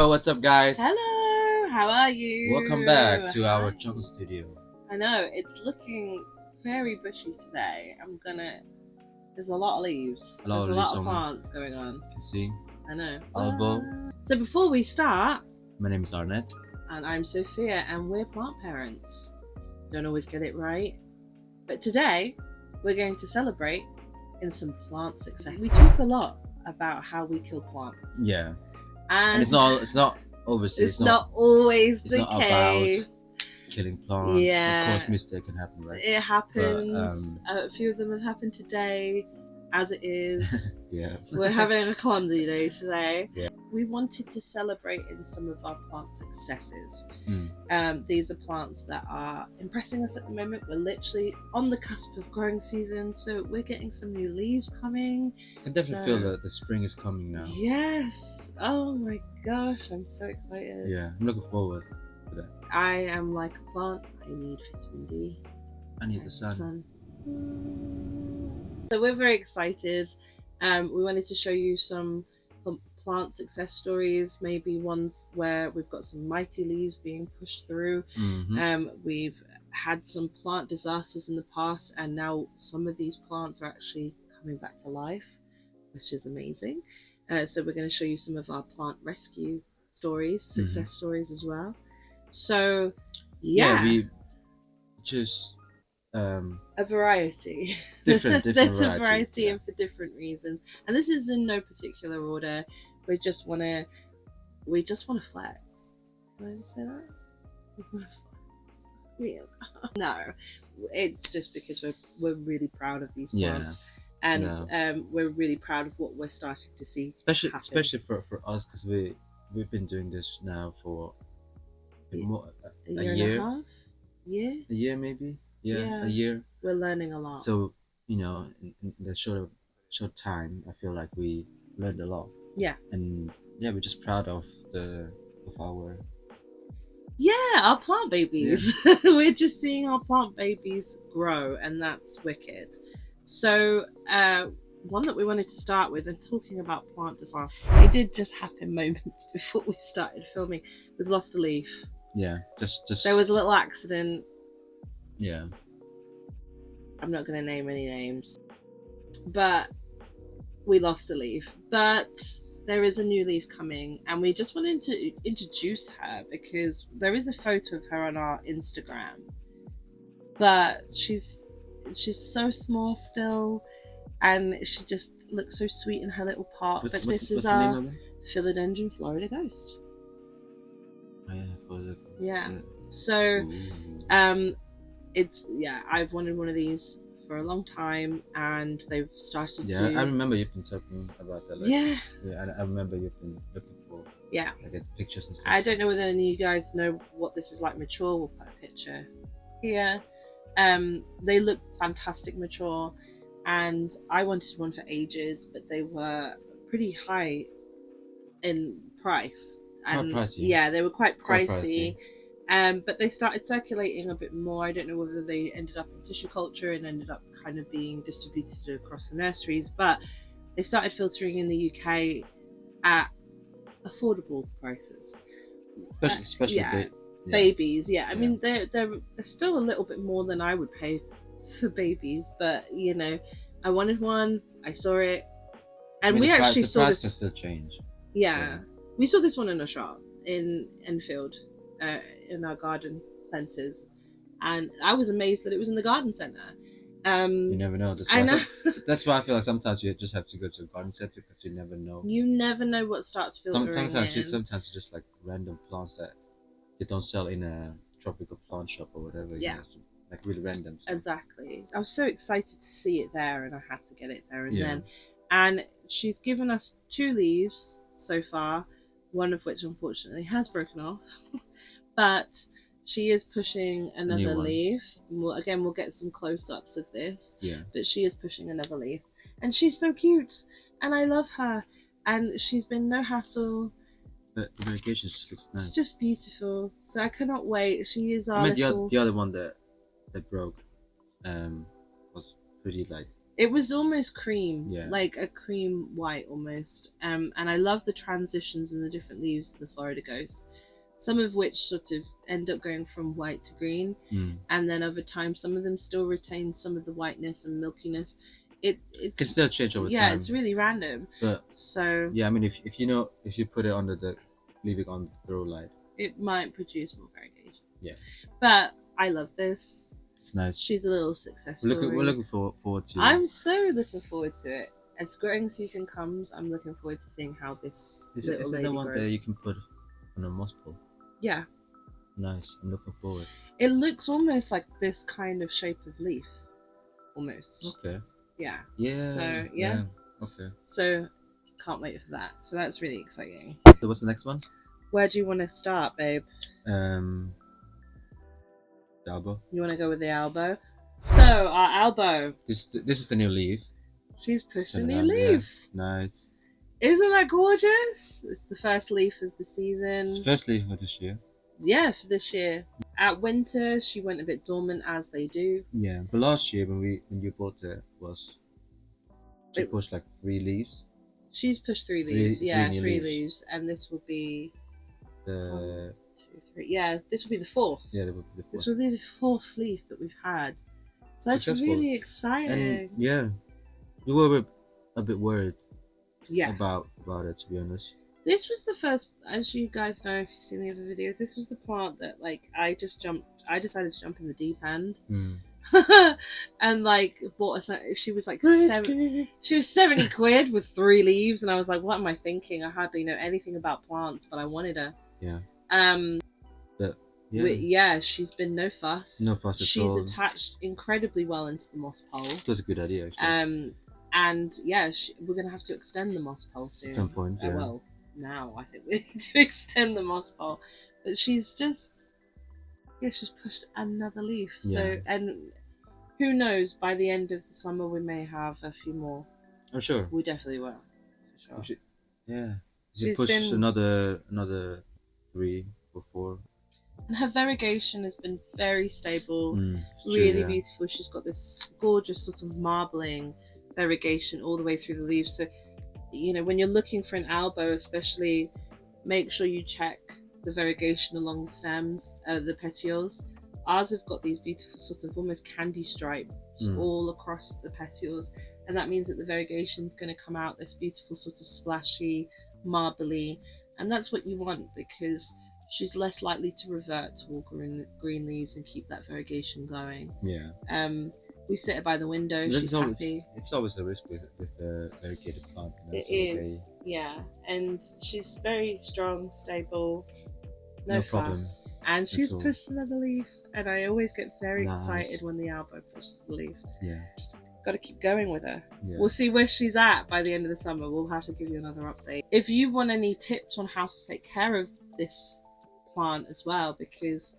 Yo, what's up, guys? Hello, how are you? Welcome back to our Hi. jungle studio. I know, it's looking very bushy today. There's a lot of leaves. There's a lot of plants going on. You can see. I know. Elbow. So before we start, My name is Arnat. and I'm Sophia, and we're plant parents. Don't always get it right. But today, we're going to celebrate in some plant success. We talk a lot about how we kill plants. Yeah. And it's not obviously it's not always it's the not case. About killing plants. Yeah. Of course, mistake can happen, right? It happens. A few of them have happened today, as it is. Yeah. We're having a clumsy day today. Yeah. We wanted to celebrate in some of our plant successes. These are plants that are impressing us at the moment. We're literally on the cusp of growing season, so we're getting some new leaves coming. I can definitely feel that the spring is coming now. Yes. Oh my gosh, I'm so excited. Yeah, I'm looking forward to that. I am like a plant. I need vitamin D. I need the sun. So we're very excited. We wanted to show you some plant success stories, maybe ones where we've got some mighty leaves being pushed through. We've had some plant disasters in the past, and now some of these plants are actually coming back to life, which is amazing. So we're going to show you some of our plant rescue stories, success stories as well. So yeah, we just a variety. Different There's variety, a variety and for different reasons. And this is in no particular order. We just wanna flex. Can I just say that? We wanna flex. Yeah. No. It's just because we're really proud of these plants. And we're really proud of what we're starting to see. Especially for us, because we've been doing this now for a year and a half? A year maybe? Yeah, a year. We're learning a lot. So, in the short time, I feel like we learned a lot. Yeah. And yeah, we're just proud of our plant babies. Yeah. We're just seeing our plant babies grow, and that's wicked. So one that we wanted to start with, and talking about plant disaster, it did just happen moments before we started filming. We've lost a leaf. Yeah, just there was a little accident. Yeah. I'm not going to name any names, but we lost a leaf. But there is a new leaf coming, and we just wanted to introduce her because there is a photo of her on our Instagram, but she's so small still, and she just looks so sweet in her little pot. But this is our Philodendron Florida Ghost. Oh, yeah. So I've wanted one of these for a long time, and they've started to. I remember you've been talking about that. I remember you've been looking for. Yeah. Like pictures and stuff. I don't know whether any of you guys know what this is like mature. We'll put a picture here. They look fantastic mature, and I wanted one for ages, but they were pretty high in price. And quite pricey. Yeah, they were quite pricey. But they started circulating a bit more. I don't know whether they ended up in tissue culture and ended up kind of being distributed across the nurseries, but they started filtering in the UK at affordable prices. Especially babies. Yeah, I mean they're still a little bit more than I would pay for babies, but I wanted one. I saw it, and we actually saw this. The price can still change. Yeah, we saw this one in a shop in Enfield. In our garden centres, and I was amazed that it was in the garden centre. You never know. That's why I feel like sometimes you just have to go to a garden centre, because you never know. You never know what starts filtering sometimes it's just like random plants that they don't sell in a tropical plant shop or whatever. Yeah, like really random stuff. Exactly. I was so excited to see it there, and I had to get it there and then. And she's given us 2 leaves so far, one of which unfortunately has broken off. But she is pushing another leaf. We'll get some close-ups of this. Yeah. But she is pushing another leaf, and she's so cute, and I love her. And she's been no hassle. But the variegation just looks nice. It's just beautiful. So I cannot wait. She is our the other one that broke was pretty like It was almost cream, Yeah. like a cream white almost. And I love the transitions in the different leaves of the Florida Ghost. Some of which sort of end up going from white to green, and then over time, some of them still retain some of the whiteness and milkiness. It can still change over time. Yeah, it's really random. But so yeah, I mean, if you put it under the, leave it on the grow light, it might produce more variegation. Yeah. But I love this. It's nice. She's a little success story. We're looking forward to. I'm so looking forward to it. As growing season comes, I'm looking forward to seeing how this Is little it lady the one grows. that you can put on a moss pole? Yeah. Nice. I'm looking forward. It looks almost like this kind of shape of leaf, almost. Okay. Yeah. Yeah. So yeah. Okay. So can't wait for that. So that's really exciting. So what's the next one? Where do you want to start, babe? The elbow. You want to go with the elbow? So our elbow. This is the new leaf. She's pushed a new leaf. Yeah. Nice. Isn't that gorgeous? It's the first leaf of the season. It's the first leaf of this year. Yeah, for this year. At winter, she went a bit dormant, as they do. Yeah, but last year when you bought it, she pushed like 3 leaves. She's pushed 3 leaves. Three leaves, and this will be the 1, 2, 3. Yeah, this will be the 4th. Yeah, that would be the 4th. This will be the 4th leaf that we've had. So that's really exciting. And yeah, we were a bit worried. Yeah. About it, to be honest. This was the first, as you guys know if you've seen the other videos, this was the plant that I decided to jump in the deep end. And bought she was 70 quid with 3 leaves, and I was like, what am I thinking? I hardly know anything about plants, but I wanted her. Yeah. But yeah, she's been no fuss. No fuss at all. She's attached incredibly well into the moss pole. That's a good idea, actually. And yeah, we're gonna have to extend the moss pole soon. At some point, yeah. Well, now I think we need to extend the moss pole, but she's pushed another leaf. Yeah. So, and who knows, by the end of the summer we may have a few more. I'm sure we definitely will. For sure. She pushed another 3 or 4. And her variegation has been very stable, really beautiful. She's got this gorgeous sort of marbling variegation all the way through the leaves. So when you're looking for an elbow, especially, make sure you check the variegation along the stems, the petioles. Ours have got these beautiful sort of almost candy stripes all across the petioles, and that means that the variegation is going to come out this beautiful sort of splashy, marbly, and that's what you want, because she's less likely to revert to all green leaves and keep that variegation going. Yeah. We sit her by the window. She's happy. It's always a risk with a variegated plant. It is, yeah. And she's very strong, stable, no fuss. And she's pushed another leaf. And I always get very excited when the elbow pushes the leaf. Yeah. Got to keep going with her. Yeah. We'll see where she's at by the end of the summer. We'll have to give you another update. If you want any tips on how to take care of this plant as well, because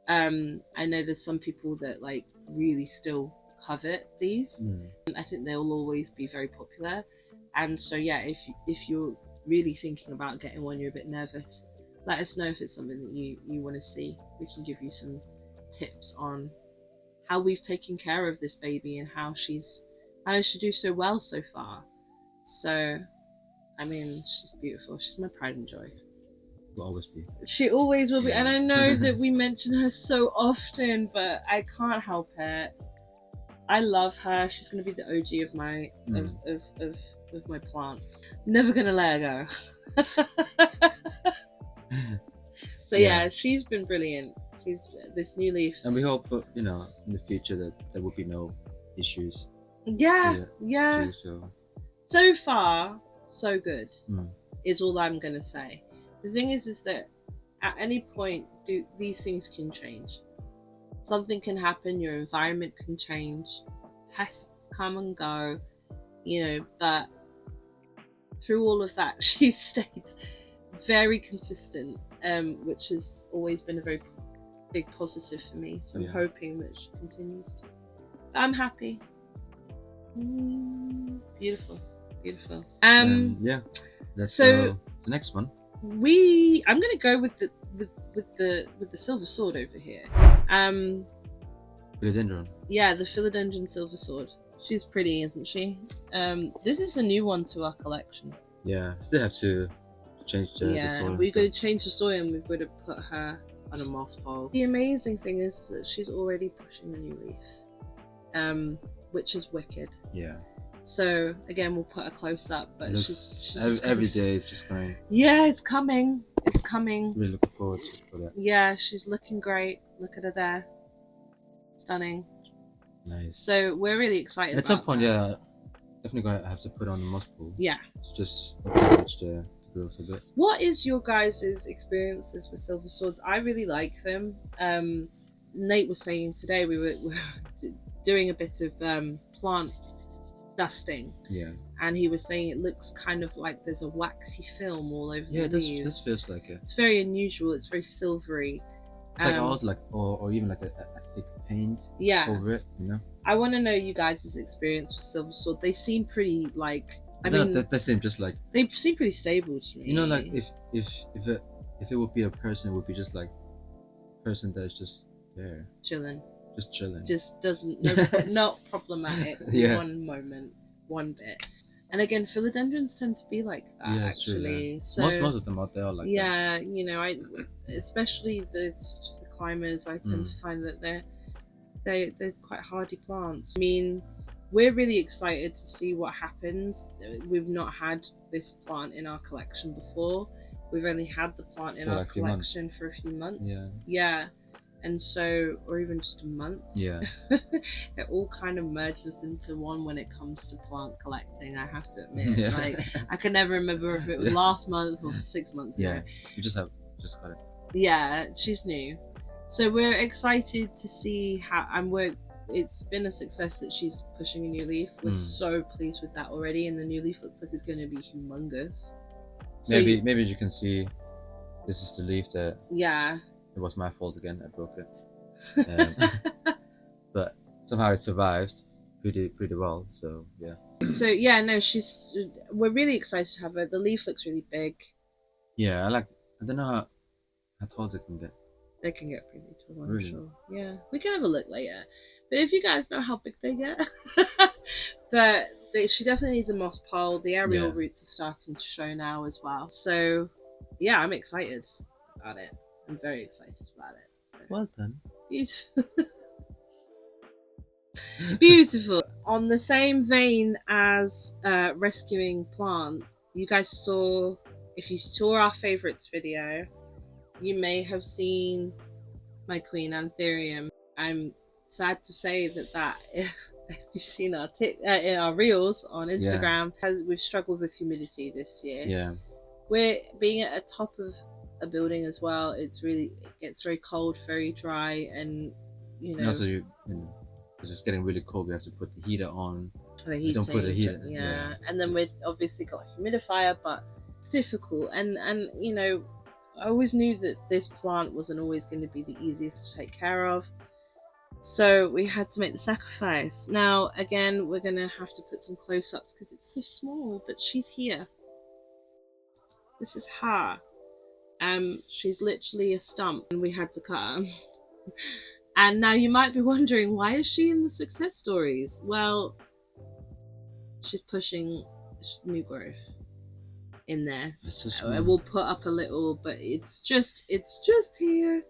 I know there's some people that really still covet these. I think they'll always be very popular, and so yeah, if you're really thinking about getting one, you're a bit nervous, let us know if it's something that you want to see. We can give you some tips on how we've taken care of this baby and how she's managed to do so well so far. So I mean, she's beautiful. She's my pride and joy. Will always be. She always will be. And I know that we mention her so often, but I can't help it. I love her. She's going to be the OG of my of my plants. Never going to let her go. So yeah, she's been brilliant. She's this new leaf. And we hope for, in the future that there will be no issues. Yeah. Too, so far, so good is all I'm going to say. The thing is that at any point, these things can change. Something can happen, your environment can change, pests come and go, but through all of that, she's stayed very consistent, which has always been a very big positive for me. So I'm hoping that she continues to. But I'm happy. Beautiful. That's so the next one. I'm gonna go with the silver sword over here. Philodendron. Yeah, the philodendron silver sword. She's pretty, isn't she? This is a new one to our collection. Yeah, still have to change the soil. We've got to change the soil, and we've got to put her on a moss pole. The amazing thing is that she's already pushing a new leaf, which is wicked. Yeah. So again, we'll put a close up, but she's every day it's just going. Yeah, it's coming. It's coming. Really looking forward to that. Yeah, she's looking great. Look at her there. Stunning. Nice. So we're really excited. At some point, yeah, definitely gonna have to put on the moss pole. Yeah. It's just encourage the growth a bit. What is your guys' experiences with silver swords? I really like them. Nate was saying today we were doing a bit of plant dusting. Yeah. And he was saying it looks kind of like there's a waxy film all over the leaves. Yeah, this feels like it. It's very unusual. It's very silvery. It's like almost like, or even like a thick paint over it, you know? I want to know you guys' experience with silver sword. They seem pretty like, they seem just like, they seem pretty stable to me. You know, like if it would be a person, it would be just like a person that's just there. Chilling. Just chilling. Just doesn't, not problematic. One moment, one bit. And again, philodendrons tend to be like that, actually. True, So most of them out there are like that. Yeah, you know, especially the climbers, I tend to find that they're quite hardy plants. I mean, we're really excited to see what happens. We've not had this plant in our collection before. We've only had the plant in our collection for a few months. Yeah. And so, or even just a month. Yeah. It all kind of merges into one when it comes to plant collecting, I have to admit. Yeah. Like, I can never remember if it was last month or 6 months ago. You just got it. Yeah, she's new. So we're excited to see how, it's been a success that she's pushing a new leaf. We're so pleased with that already, and the new leaf looks like it's going to be humongous. So maybe you can see, this is the leaf that... Yeah. It was my fault again. I broke it, but somehow it survived pretty well. So yeah. So yeah, no, we're really excited to have her. The leaf looks really big. Yeah, I don't know how tall they can get. They can get pretty tall, I'm sure. Yeah, we can have a look later. But if you guys know how big they get, but she definitely needs a moss pole. The aerial roots are starting to show now as well. So yeah, I'm excited about it. I'm very excited about it. So. Well done. Beautiful. Beautiful. On the same vein as rescuing plant, you guys saw, if you saw our favorites video, you may have seen my queen Anthurium. I'm sad to say that if you've seen our in our reels on Instagram, we've struggled with humidity this year. Yeah. We're being at the top of a building as well. It gets very cold, very dry, and you know. And also, because it's getting really cold, we have to put the heater on. The heating, don't put the heater. Yeah. And then we've obviously got a humidifier, but it's difficult. And you know, I always knew that this plant wasn't always going to be the easiest to take care of. So we had to make the sacrifice. Now, again, we're going to have to put some close-ups because it's so small, but she's here. This is her. She's literally a stump, and we had to cut her. And now you might be wondering, why is she in the success stories? Well, she's pushing new growth in there. We'll put up a little, but it's just here,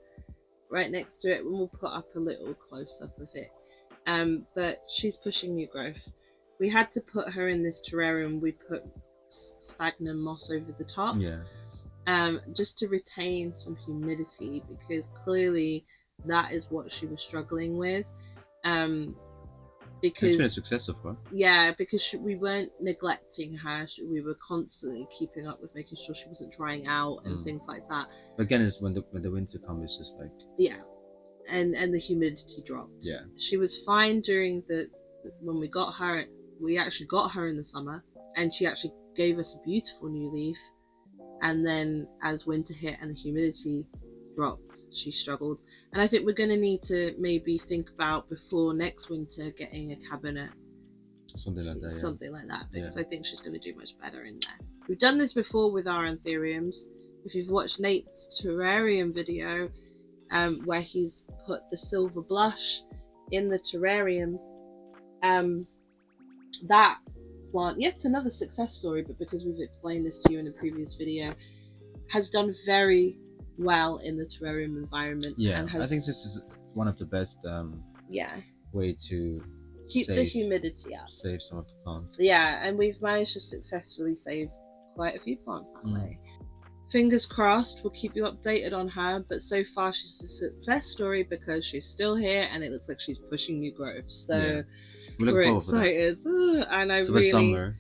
right next to it, and we'll put up a little close up of it. But she's pushing new growth. We had to put her in this terrarium. We put sphagnum moss over the top. Yeah. Just to retain some humidity, because clearly that is what she was struggling with. Because it's been a success so far. Yeah, because we weren't neglecting her. We were constantly keeping up with making sure she wasn't drying out and things like that. Again, it's when the winter comes, it's just like and the humidity dropped. Yeah, she was fine during when we got her. We actually got her in the summer, and she actually gave us a beautiful new leaf. And then as winter hit and the humidity dropped, she struggled. And I think we're going to need to maybe think about, before next winter, getting a cabinet. Something like that. Something like that, because I think she's going to do much better in there. We've done this before with our anthuriums. If you've watched Nate's terrarium video, where he's put the silver blush in the terrarium, that plant, yet another success story, but because we've explained this to you in a previous video, has done very well in the terrarium environment. Yeah, and has, I think this is one of the best way to keep the humidity up, save some of the plants. Yeah, and we've managed to successfully save quite a few plants that way. Fingers crossed, we'll keep you updated on her, but so far she's a success story because she's still here and it looks like she's pushing new growth. So we're excited. And I really, summer,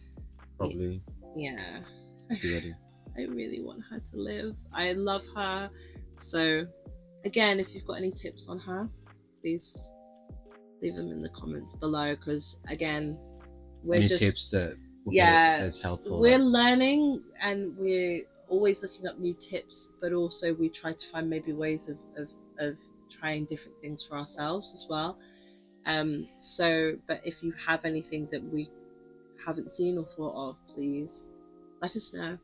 probably. Yeah. Be ready. I really want her to live. I love her. So again, if you've got any tips on her, please leave them in the comments below, because again, we're any just tips that that's helpful. We're learning and we're always looking up new tips, but also we try to find maybe ways of trying different things for ourselves as well. But if you have anything that we haven't seen or thought of, please let us know.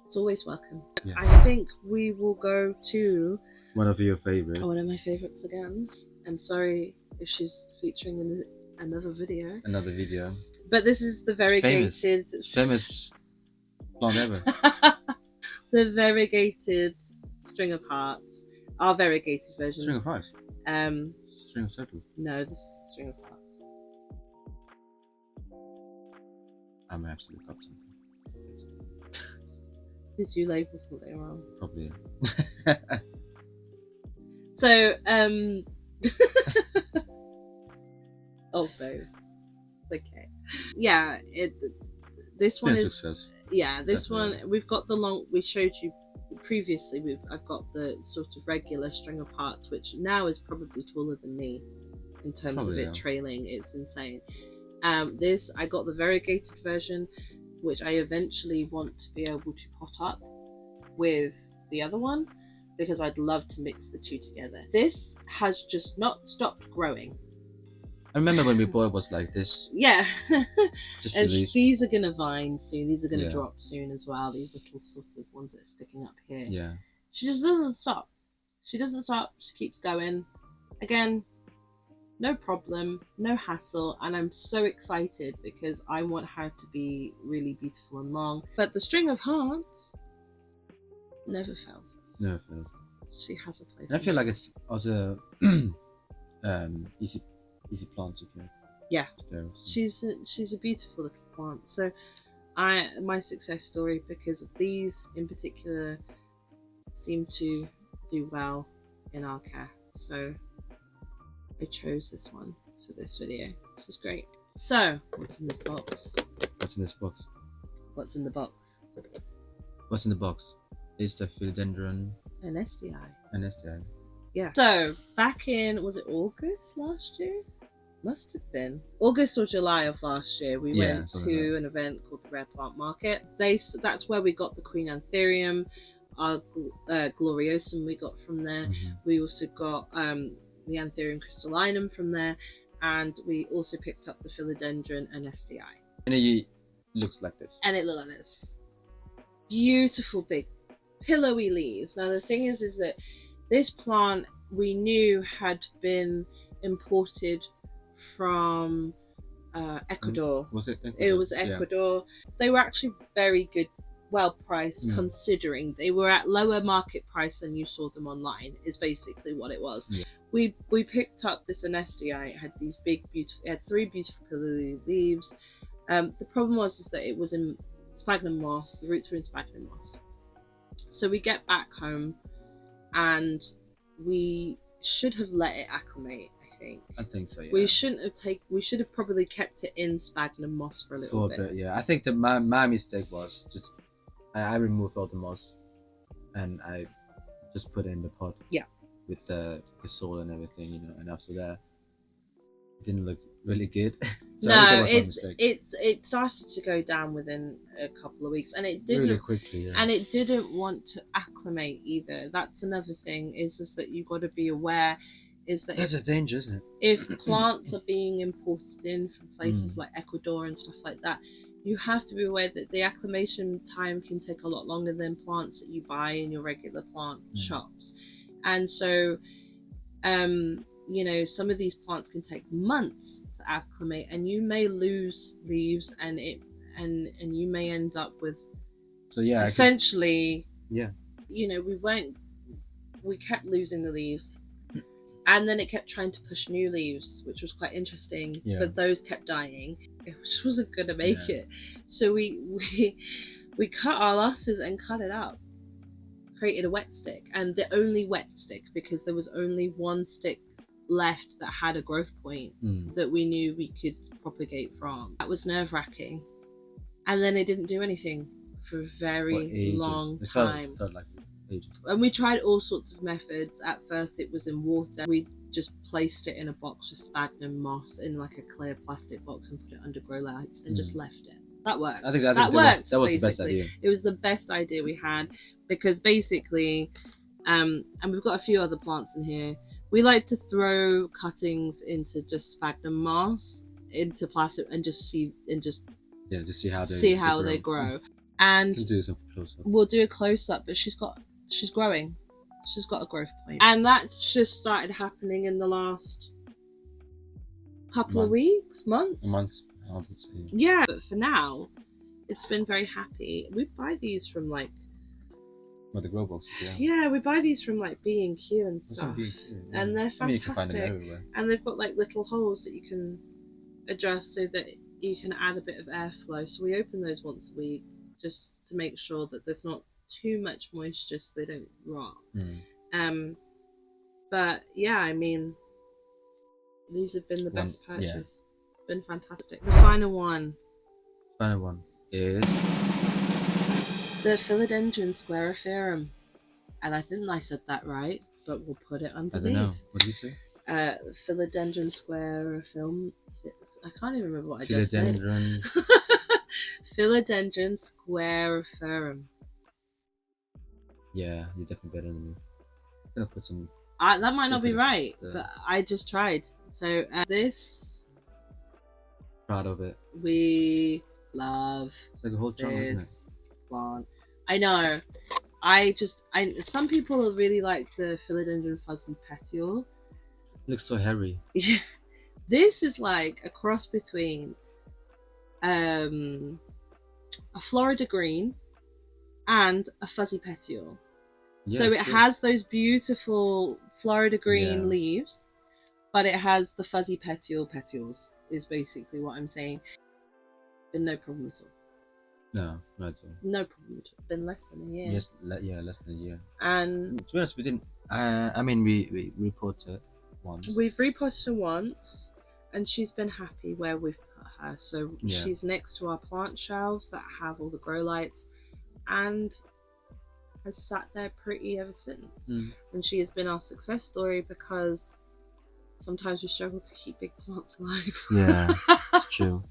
It's always welcome. Yeah. I think we will go to one of your favorites. One of my favorites again. And sorry if she's featuring in another video. But this is the variegated... Famous plant ever. The variegated string of hearts. Our variegated version. String of hearts? String of turtle? No, this is string of hearts. I might have to look up something. Did you label something wrong? Probably. So, oh, babe. It's okay. Yeah, this one is success. Yeah, this Definitely. One we've got the long. We showed you previously. I've got the sort of regular string of hearts, which now is probably taller than me in terms of it trailing. It's insane. This I got the variegated version, which I eventually want to be able to pot up with the other one, because I'd love to mix the two together. This has just not stopped growing. I remember when we bought it was like this. Yeah. And these are going to vine soon. These are going to drop soon as well. These little sort of ones that are sticking up here. Yeah. She just doesn't stop. She keeps going. Again, no problem, no hassle. And I'm so excited because I want her to be really beautiful and long. But the string of hearts never fails. Never fails. She has a place. And I feel like it's also easy plant to care. Yeah, she's a beautiful little plant. So my success story, because these in particular seem to do well in our care, so I chose this one for this video, which is great. So what's in this box? What's in this box? What's in the box? What's in the box? Is the philodendron an STI? An STI. Yeah. So back in, was it August last year? Must have been August or July of last year, we went to an event called the Rare Plant Market. That's where we got the Queen Anthurium, our Gloriosum we got from there. We also got the Anthurium crystallinum from there, and we also picked up the philodendron and STI. And it looks like this. And it looked like this. Beautiful big pillowy leaves. Now the thing is that this plant we knew had been imported from Ecuador. Was it Ecuador? It was Ecuador. Yeah. They were actually very good, well priced, considering they were at lower market price than you saw them online, is basically what it was. Yeah. We picked up this anestia. It had these big, beautiful, it had 3 beautiful pillowy leaves. The problem was that it was in sphagnum moss. The roots were in sphagnum moss. So we get back home and we should have let it acclimate. I think so. Yeah. We should have probably kept it in sphagnum moss for a little bit. Yeah, I think that my mistake was just I removed all the moss and I just put it in the pot. Yeah. With the soil and everything, and after that, it didn't look really good. So no, it started to go down within a couple of weeks, and it didn't really quickly. Yeah. And it didn't want to acclimate either. That's another thing. Is that you got to be aware. Is that that's a danger, isn't it? If plants are being imported in from places like Ecuador and stuff like that, you have to be aware that the acclimation time can take a lot longer than plants that you buy in your regular plant shops. And so you know, some of these plants can take months to acclimate, and you may lose leaves, and you may end up with, so yeah, essentially, yeah, you know, we kept losing the leaves, and then it kept trying to push new leaves, which was quite interesting. Yeah. But those kept dying. It just wasn't gonna make it. So we cut our losses and cut it up. Created a wet stick, and the only wet stick, because there was only one stick left that had a growth point that we knew we could propagate from. That was nerve-wracking. And then it didn't do anything for a very long time. It felt like ages. And we tried all sorts of methods. At first it was in water. We just placed it in a box with sphagnum moss in like a clear plastic box and put it under grow lights and just left it. That worked. I think that worked. That was the best idea. It was the best idea we had, because basically, and we've got a few other plants in here. We like to throw cuttings into just sphagnum moss into plastic and just see how they grow. And we'll do some close-up. We'll do a close-up, but she's growing. She's got a growth point, and that just started happening in the last couple of weeks, months. Yeah, but for now, it's been very happy. We buy these from like the grow boxes, yeah, we buy these from like B&Q and stuff, and they're fantastic. I mean, you can find them everywhere. And they've got like little holes that you can adjust so that you can add a bit of airflow. So we open those once a week just to make sure that there's not too much moisture so they don't rot. But yeah, I mean, these have been the best purchase. Been fantastic. The final one is the Philodendron squariferum, and I think I said that right, but we'll put it underneath. I don't know. What did you say? Philodendron squariferum. I can't even remember what I just said. Philodendron squariferum. Yeah, you're definitely better than me. I'm gonna put some. That might not be right, but I just tried. So this. Proud of it. We love it's like a whole chunk, this plant. I know. Some people really like the Philodendron fuzzy petiole. It looks so hairy. This is like a cross between a Florida green and a fuzzy petiole. Yes, so it has those beautiful Florida green leaves, but it has the fuzzy petioles, is basically what I'm saying. Been no problem at all. No, not at all. No problem at all. Been less than a year. Yes, less than a year. And to be honest, we didn't. I mean, we reported once. We've reported her once, and she's been happy where we've put her. So she's next to our plant shelves that have all the grow lights, and has sat there pretty ever since. And she has been our success story, because sometimes we struggle to keep big plants alive. Yeah, it's true.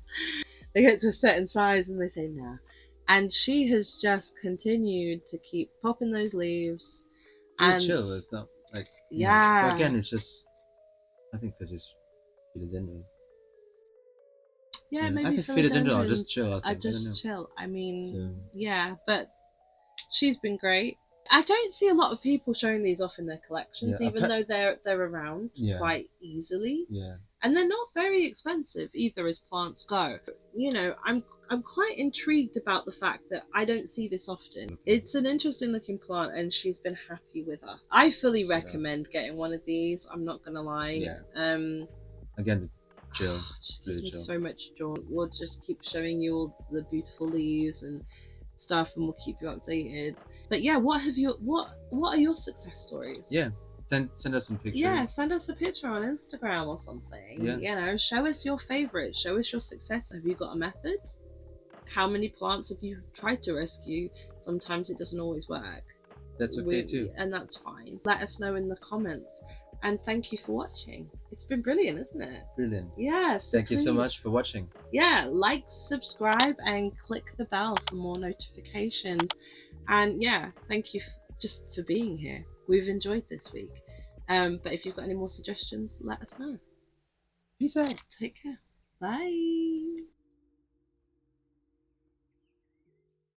They get to a certain size and they say no. And she has just continued to keep popping those leaves. It's chill. It's not like but again, it's just I think because it's philodendron. Yeah, maybe I think philodendron are just chill. I just chill. I mean, but she's been great. I don't see a lot of people showing these off in their collections, even though they're around quite easily. Yeah. And they're not very expensive either as plants go. You know, I'm quite intrigued about the fact that I don't see this often. It's an interesting looking plant, and she's been happy with us. I fully recommend getting one of these. I'm not gonna lie. Yeah. Again, chill. Just gives me so much joy. We'll just keep showing you all the beautiful leaves and stuff, and we'll keep you updated. But yeah, what are your success stories? Yeah. Send us some pictures. Yeah, send us a picture on Instagram or something. Yeah. You know, show us your favourites. Show us your success. Have you got a method? How many plants have you tried to rescue? Sometimes it doesn't always work. That's okay too. And that's fine. Let us know in the comments. And thank you for watching. It's been brilliant, isn't it? Brilliant. Yeah. So thank you so much for watching. Yeah, like, subscribe, and click the bell for more notifications. And yeah, thank you just for being here. We've enjoyed this week. But if you've got any more suggestions, let us know. Peace out. Take care. Bye.